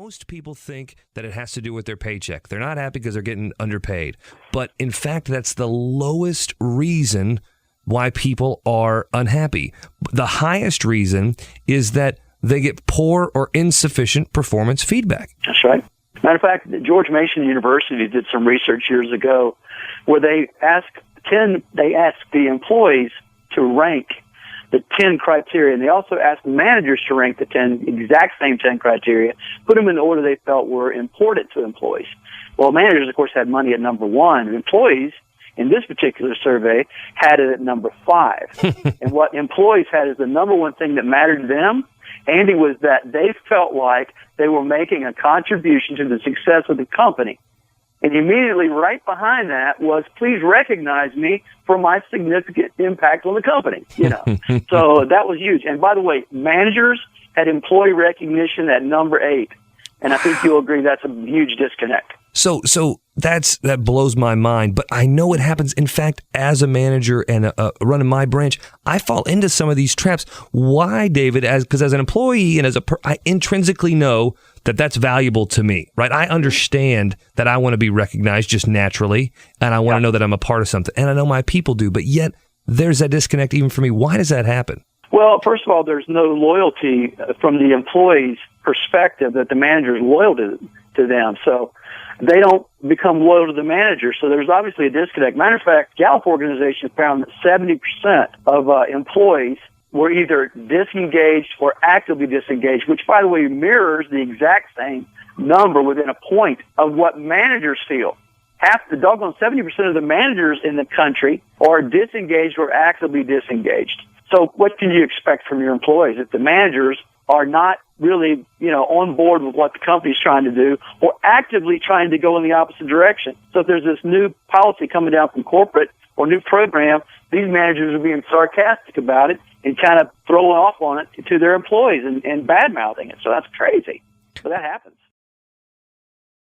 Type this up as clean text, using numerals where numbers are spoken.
most people think that it has to do with their paycheck. They're not happy because they're getting underpaid. But in fact, that's the lowest reason why people are unhappy. The highest reason is that they get poor or insufficient performance feedback. That's right. Matter of fact, George Mason University did some research years ago where they asked the employees to rank the 10 criteria, and they also asked managers to rank the 10 exact same 10 criteria, put them in the order they felt were important to employees. Well, managers, of course, had money at number 1. And employees, in this particular survey, had it at number 5. And what employees had as the number one thing that mattered to them, Andy, was that they felt like they were making a contribution to the success of the company. And immediately right behind that was, please recognize me for my significant impact on the company. So that was huge. And by the way, managers had employee recognition at number 8. And I think you'll agree that's a huge disconnect. So that blows my mind, but I know it happens. In fact, as a manager and running my branch, I fall into some of these traps. Why, David? Because as an employee and I intrinsically know that that's valuable to me, right? I understand that I want to be recognized just naturally, and I want to know that I'm a part of something, and I know my people do, but yet there's that disconnect even for me. Why does that happen? Well, first of all, there's no loyalty from the employee's perspective that the manager is loyal to them. So they don't become loyal to the manager. So there's obviously a disconnect. Matter of fact, Gallup organization found that 70% of employees were either disengaged or actively disengaged, which, by the way, mirrors the exact same number within a point of what managers feel. Half the doggone 70% of the managers in the country are disengaged or actively disengaged. So what can you expect from your employees if the managers are not really, on board with what the company's trying to do or actively trying to go in the opposite direction? So if there's this new policy coming down from corporate or new program, these managers are being sarcastic about it and kind of throwing off on it to their employees and bad-mouthing it. So that's crazy. So that happens.